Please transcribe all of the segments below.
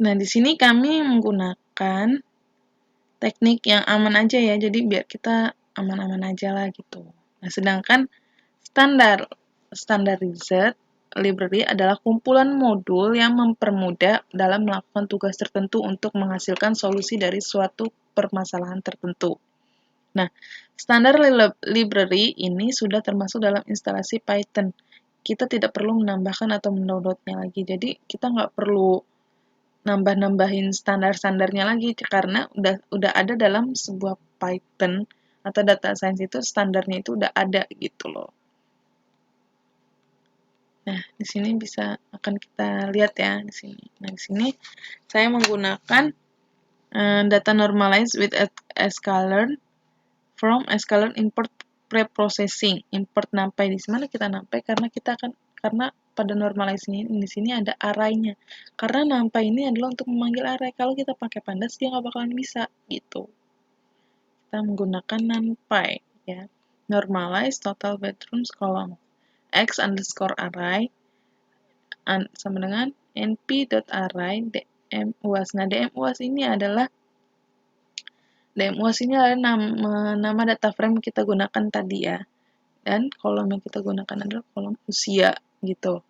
Nah, di sini kami menggunakan teknik yang aman aja ya, jadi biar kita aman-aman aja lah gitu. Nah, sedangkan standardized library adalah kumpulan modul yang mempermudah dalam melakukan tugas tertentu untuk menghasilkan solusi dari suatu permasalahan tertentu. Nah, standar library ini sudah termasuk dalam instalasi Python. Kita tidak perlu menambahkan atau mendownloadnya lagi. Jadi, kita nggak perlu nambah-nambahin standar-standarnya lagi karena udah ada dalam sebuah Python atau data science itu standarnya itu udah ada gitu loh. Nah, di sini akan kita lihat ya di sini. Nah, di sini saya menggunakan data normalized with sklearn from sklearn import preprocessing. Import NumPy di mana kita NumPy karena pada normalize ini di sini ada array-nya. Karena NumPy ini adalah untuk memanggil array. Kalau kita pakai pandas dia nggak bakalan bisa gitu. Kita menggunakan NumPy ya. Normalize total bedrooms column x underscore array sama dengan np.array dmuas. Nah, dmuas ini adalah nama data frame yang kita gunakan tadi ya. Dan kolom yang kita gunakan adalah kolom usia gitu.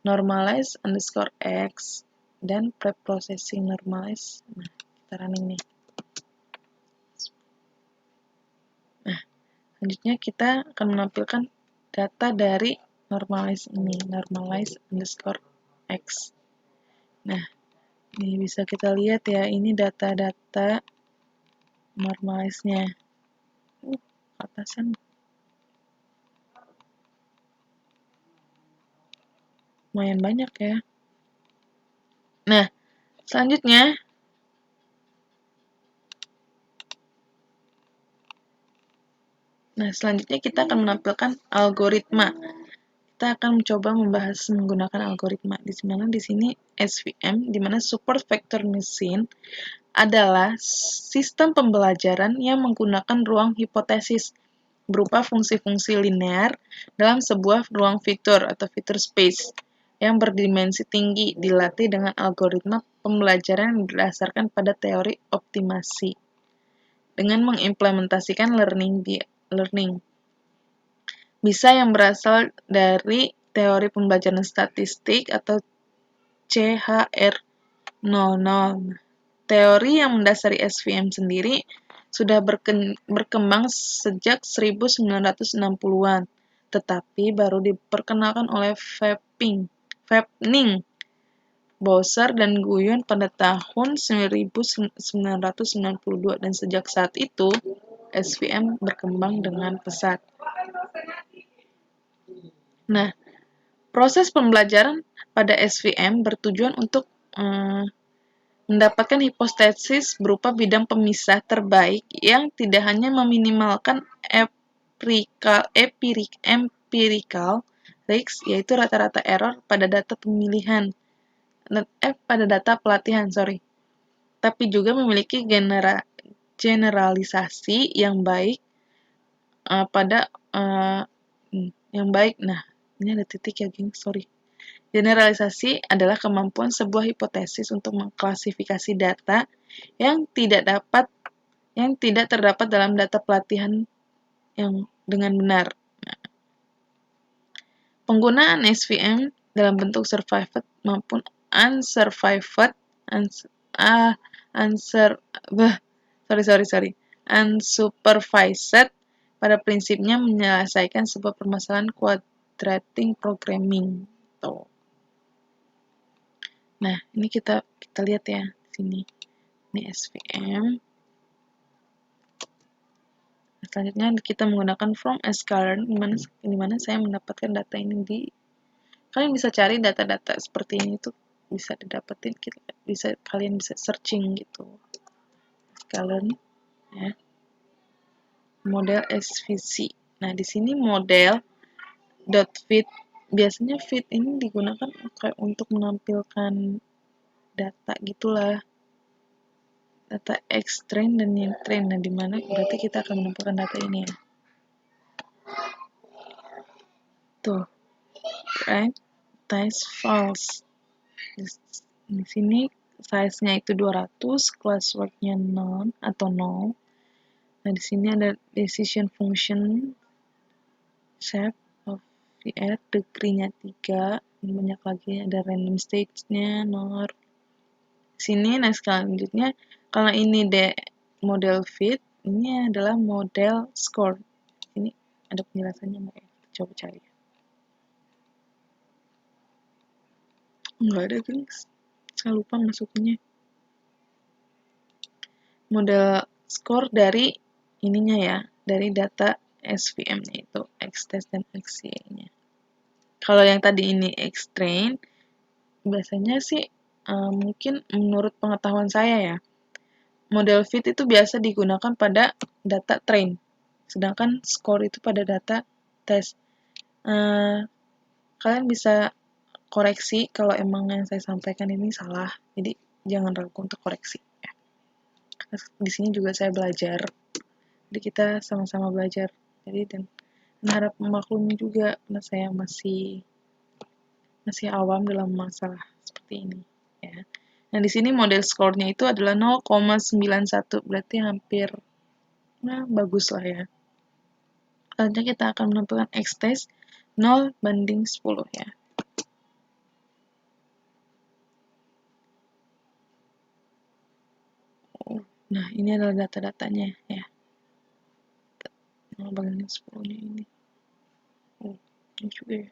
Normalize underscore x dan preprocessing normalize. Nah, kita running nih. Nah, selanjutnya kita akan menampilkan data dari normalize ini, normalize underscore x. Nah, ini bisa kita lihat ya, ini data-data normalize-nya. Atasan. Lumayan banyak ya. Nah, selanjutnya kita akan menampilkan algoritma. Kita akan mencoba membahas menggunakan algoritma. Di sini SVM, di mana Support Vector Machine adalah sistem pembelajaran yang menggunakan ruang hipotesis berupa fungsi-fungsi linear dalam sebuah ruang fitur atau fitur space yang berdimensi tinggi dilatih dengan algoritma pembelajaran yang berdasarkan pada teori optimasi dengan mengimplementasikan learning bisa yang berasal dari teori pembelajaran statistik atau CHR00. Teori yang mendasari SVM sendiri sudah berkembang sejak 1960-an, tetapi baru diperkenalkan oleh Vebning, Bowser, dan Guyon pada tahun 1992, dan sejak saat itu SVM berkembang dengan pesat. Nah, proses pembelajaran pada SVM bertujuan untuk mendapatkan hipotesis berupa bidang pemisah terbaik yang tidak hanya meminimalkan empirical risks, yaitu rata-rata error pada data pelatihan, tapi juga memiliki generalisasi yang baik Nah, ini ada titik ya, geng, Generalisasi adalah kemampuan sebuah hipotesis untuk mengklasifikasi data yang tidak terdapat dalam data pelatihan yang dengan benar. Nah, penggunaan SVM dalam bentuk survived maupun unsupervised pada prinsipnya menyelesaikan sebuah permasalahan quadratic programming. Tuh. Nah, ini kita lihat ya di sini. Ini SVM. Selanjutnya kita menggunakan from sklearn, di mana saya mendapatkan data ini kalian bisa cari data-data seperti ini tuh bisa didapetin, kalian bisa searching gitu. Sklearn ya. Model SVC. Nah, di sini model .fit, biasanya fit ini digunakan kayak untuk menampilkan data gitulah, data X-train dan Y-train. Nah, dimana berarti kita akan menampilkan data ini ya. Tuh, right, ties false. Di sini size-nya itu 200, classwork-nya none atau 0. Nah, di sini ada decision function, shape of the earth, degree-nya 3, banyak lagi, ada random stage-nya, nor. Sini, nah selanjutnya, kalau ini model fit, ini adalah model score. Ini ada penjelasannya nggak ya? Coba cari. Nggak ada, guys. Saya lupa masukinnya. Model score dari ininya ya, dari data SVM-nya itu, X-test dan XY-nya. Kalau yang tadi ini X-train, biasanya sih mungkin menurut pengetahuan saya ya, model fit itu biasa digunakan pada data train, sedangkan score itu pada data test. Kalian bisa koreksi kalau emang yang saya sampaikan ini salah, jadi jangan ragu untuk koreksi ya. Di sini juga saya belajar, jadi kita sama-sama belajar, jadi dan harap memaklumi juga karena saya masih awam dalam masalah seperti ini ya. Nah, di sini model score-nya itu adalah 0,91, berarti hampir bagus lah ya. Selanjutnya kita akan menampilkan X-test 0:10 ya. Nah, ini adalah data-datanya ya. 0:10-nya ini. Ini juga ya.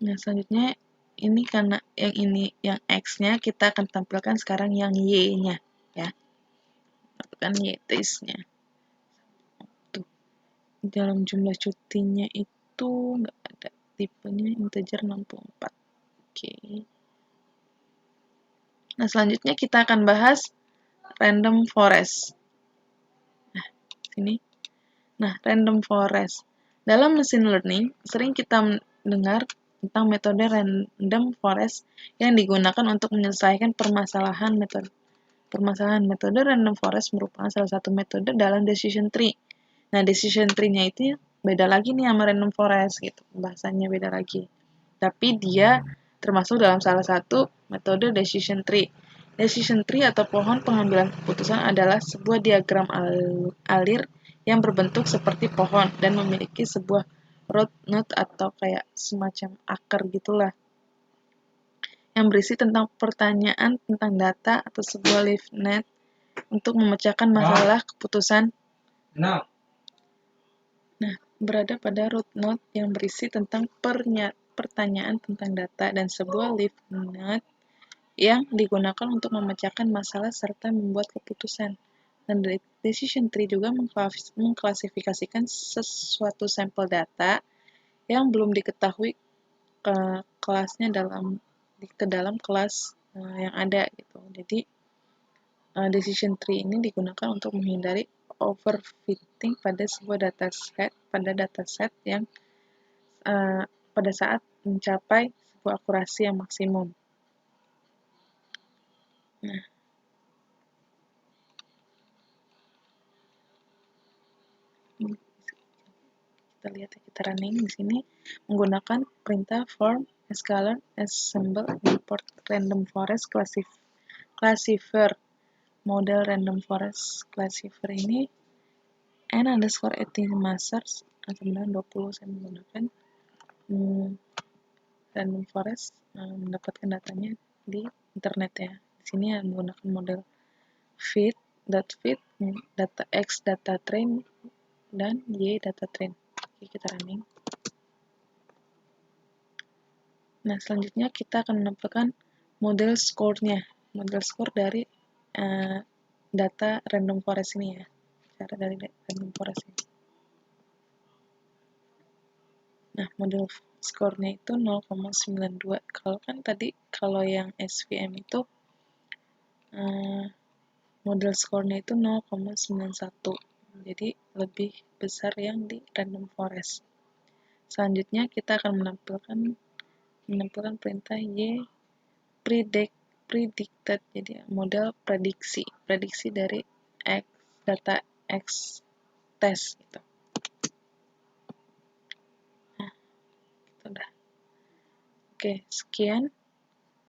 Nah, selanjutnya ini karena yang X-nya, kita akan tampilkan sekarang yang Y-nya ya. Tampilkan Y-test-nya. Tuh. Dalam jumlah cutinya itu nggak ada, tipenya integer 64. Oke. Nah, selanjutnya kita akan bahas random forest. Nah, sini. Nah, random forest. Dalam machine learning, sering kita mendengar tentang metode random forest yang digunakan untuk menyelesaikan permasalahan metode. Metode random forest merupakan salah satu metode dalam decision tree. Nah, decision tree-nya itu beda lagi nih sama random forest gitu. Bahasanya beda lagi. Tapi dia termasuk dalam salah satu metode decision tree. Decision tree atau pohon pengambilan keputusan adalah sebuah diagram alir yang berbentuk seperti pohon dan memiliki sebuah root node atau kayak semacam akar gitulah, yang berisi tentang pertanyaan tentang data atau sebuah leaf net untuk memecahkan masalah keputusan. Nah, berada pada root node yang berisi tentang pertanyaan tentang data dan sebuah leaf node yang digunakan untuk memecahkan masalah serta membuat keputusan. Dan decision tree juga mengklasifikasikan sesuatu sampel data yang belum diketahui kelasnya ke dalam kelas yang ada gitu. Jadi decision tree ini digunakan untuk menghindari overfitting pada sebuah dataset yang pada saat mencapai sebuah akurasi yang maksimum. Nah, kita lihat ya, kita running di sini menggunakan perintah form scalar assemble import random forest classifier. Model random forest classifier ini n_18 masters atau 20 saya menggunakan random forest mendapatkan datanya di internet ya. Di sini menggunakan model fit, data X data train dan Y data train. Oke, kita running. Nah, selanjutnya kita akan menampilkan model score-nya. Model score dari data random forest ini ya. Cara dari random forest ini. Nah, model score-nya itu 0,92. Kalau kan tadi, kalau yang SVM itu model score-nya itu 0,91. Jadi, lebih besar yang di random forest. Selanjutnya, kita akan menampilkan perintah Y predicted, jadi model prediksi dari data X test gitu. Nah, itu udah. Oke, sekian